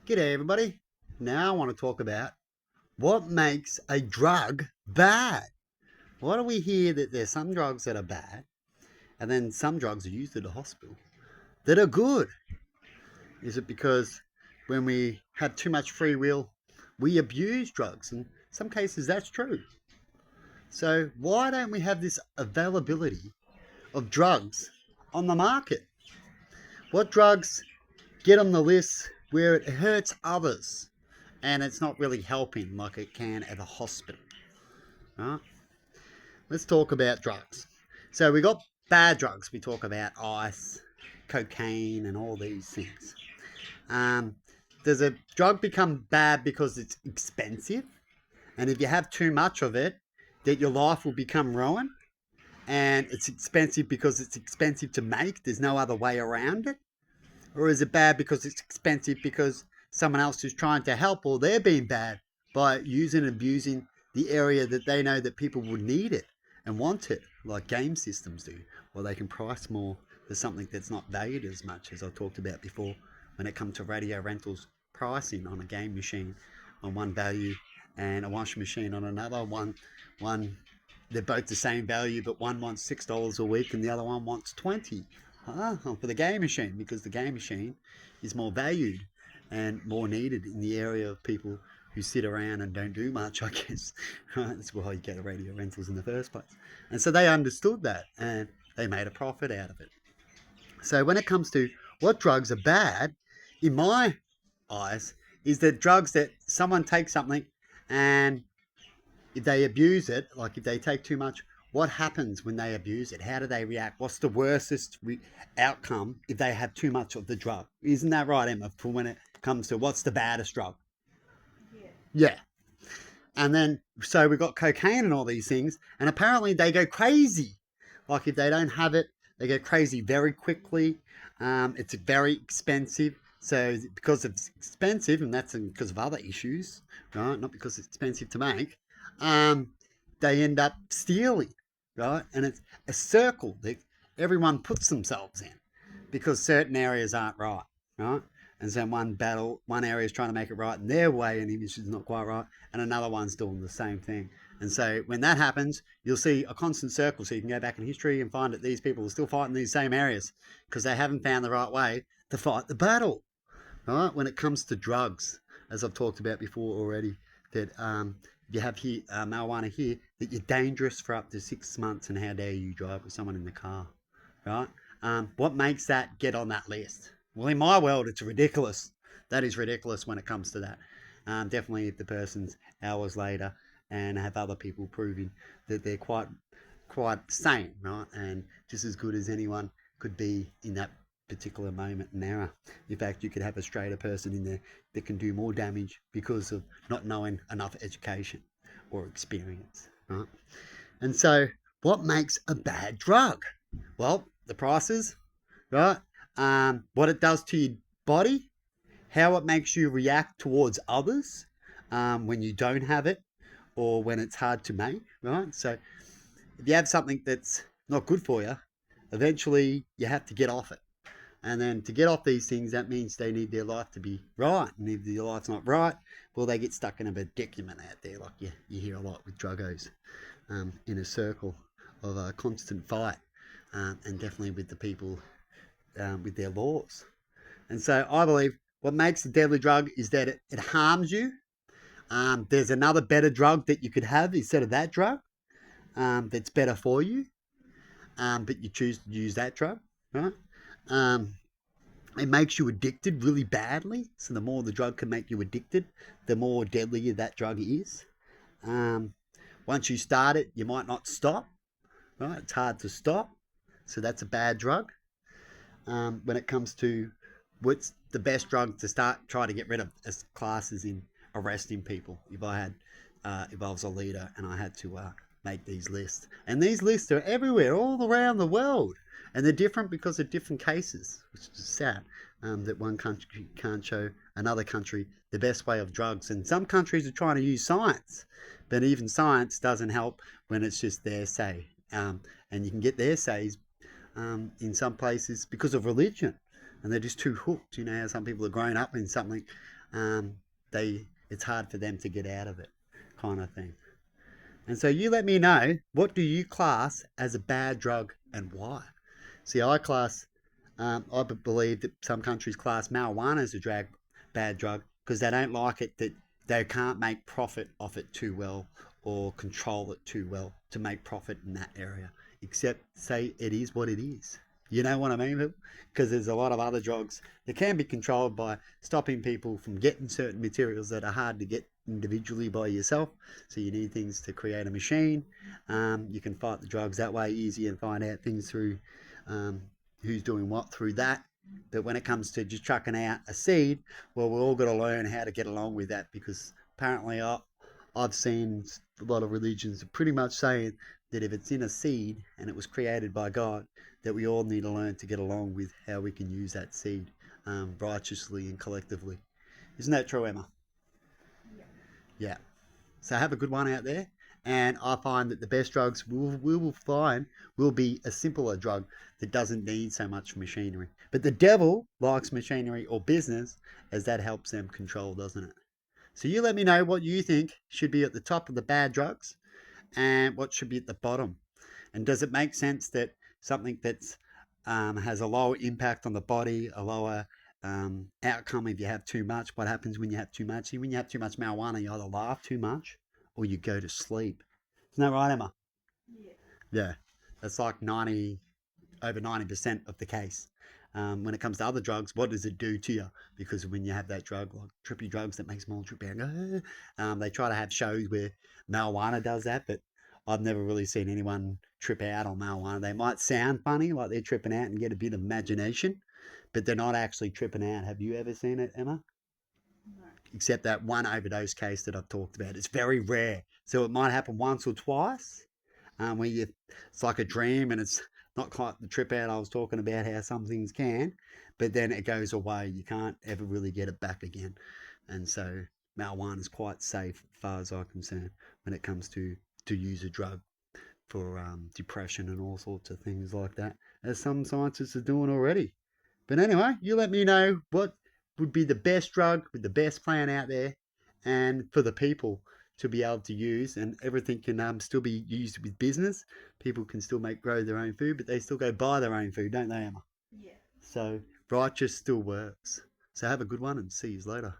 G'day, everybody. Now I want to talk about what makes a drug bad. Why do we hear that there's some drugs that are bad and then some drugs are used at the hospital that are good? Is it because when we have too much free will, we abuse drugs? In some cases, that's true. So, why don't we have this availability of drugs on the market? What drugs get on the list where it hurts others and it's not really helping like it can at a hospital? Right? Let's talk about drugs. So we got bad drugs. We talk about ice, cocaine, and all these things. Um, does a drug become bad because it's expensive? And if you have too much of it, that your life will become ruined? And it's expensive because it's expensive to make. There's no other way around it. Or is it bad because it's expensive because someone else is trying to help, or they're being bad by using and abusing the area that they know that people will need it and want it, like game systems do, or they can price more for something that's not valued as much, as I talked about before when it comes to radio rentals pricing on a game machine on one value and a washing machine on another one. They're both the same value, but one wants $6 a week and the other one wants 20 for the game machine, because the game machine is more valued and more needed in the area of people who sit around and don't do much, I guess. Right? That's why you get the radio rentals in the first place. And so they understood that and they made a profit out of it. So when it comes to what drugs are bad, in my eyes, is that drugs that someone takes something and if they abuse it, like if they take too much, what happens when they abuse it? How do they react? What's the worstest outcome if they have too much of the drug? Isn't that right, Emma? For when it comes to what's the baddest drug? Yeah. And then, so we've got cocaine and all these things, and apparently they go crazy. Like if they don't have it, they go crazy very quickly. It's very expensive. So because it's expensive, and that's because of other issues, right? Not because it's expensive to make, um, they end up stealing, right? And it's a circle that everyone puts themselves in because certain areas aren't right, right? And so one area is trying to make it right in their way, and image is not quite right, and another one's doing the same thing. And so when that happens, you'll see a constant circle. So you can go back in history and find that these people are still fighting these same areas because they haven't found the right way to fight the battle. Right? When it comes to drugs, as I've talked about before already, that you have here marijuana here, that you're dangerous for up to 6 months, and how dare you drive with someone in the car, right? What makes that get on that list? Well, in my world, it's ridiculous. That is ridiculous when it comes to that. Definitely if the person's hours later and have other people proving that they're quite sane, right? And just as good as anyone could be in that particular moment and era. In fact, you could have a straighter person in there that can do more damage because of not knowing enough education or experience, right? And so, what makes a bad drug? Well, the prices, right? What it does to your body, how it makes you react towards others when you don't have it or when it's hard to make, right? So, if you have something that's not good for you, eventually you have to get off it. And then to get off these things, that means they need their life to be right. And if their life's not right, well, they get stuck in a predicament out there, like you hear a lot with druggos, in a circle of a constant fight, and definitely with the people with their laws. And so I believe what makes a deadly drug is that it harms you. There's another better drug that you could have instead of that drug, that's better for you, but you choose to use that drug, right? Um, it makes you addicted really badly. So the more the drug can make you addicted, the more deadly that drug is. Um, Once you start it, you might not stop. Right? It's hard to stop. So that's a bad drug. When it comes to what's the best drug to start try to get rid of as classes in arresting people. If I was a leader and I had to make these lists, and these lists are everywhere, all around the world, and they're different because of different cases, which is sad. That one country can't show another country the best way of drugs, and some countries are trying to use science, but even science doesn't help when it's just their say, and you can get their says in some places because of religion, and they're just too hooked. You know how some people are grown up in something, it's hard for them to get out of it, kind of thing. And so you let me know, what do you class as a bad drug and why? See, I believe that some countries class marijuana as a bad drug because they don't like it, that they can't make profit off it too well or control it too well to make profit in that area. Except say it is what it is. You know what I mean? Because there's a lot of other drugs that can be controlled by stopping people from getting certain materials that are hard to get individually by yourself. So you need things to create a machine. You can fight the drugs that way easy and find out things through um, who's doing what through that. But when it comes to just chucking out a seed, well, we're all got to learn how to get along with that because apparently I've seen a lot of religions pretty much saying that if it's in a seed and it was created by God, that we all need to learn to get along with how we can use that seed righteously and collectively. Isn't that true, Emma? Yeah. So have a good one out there. And I find that the best drugs we will find will be a simpler drug that doesn't need so much machinery. But the devil likes machinery or business as that helps them control, doesn't it? So you let me know what you think should be at the top of the bad drugs and what should be at the bottom. And does it make sense that something that's has a lower impact on the body, a lower outcome if you have too much? What happens when you have too much? See, when you have too much marijuana, you either laugh too much or you go to sleep. Isn't that right, Emma? Yeah. Yeah, that's like 90 over 90% of the case. When it comes to other drugs, what does it do to you? Because when you have that drug, like trippy drugs that makes them all trippy, and they try to have shows where marijuana does that, but I've never really seen anyone trip out on marijuana. They might sound funny, like they're tripping out and get a bit of imagination, but they're not actually tripping out. Have you ever seen it, Emma? No. Except that one overdose case that I've talked about. It's very rare. So it might happen once or twice, where it's like a dream and it's not quite the trip out I was talking about, how some things can, but then it goes away. You can't ever really get it back again. And so marijuana is quite safe as far as I'm concerned when it comes to use a drug for depression and all sorts of things like that, as some scientists are doing already. But anyway, you let me know what would be the best drug with the best plan out there and for the people to be able to use, and everything can still be used with business. People can still grow their own food, but they still go buy their own food, don't they, Emma? Yeah. So righteous still works. So have a good one and see you later.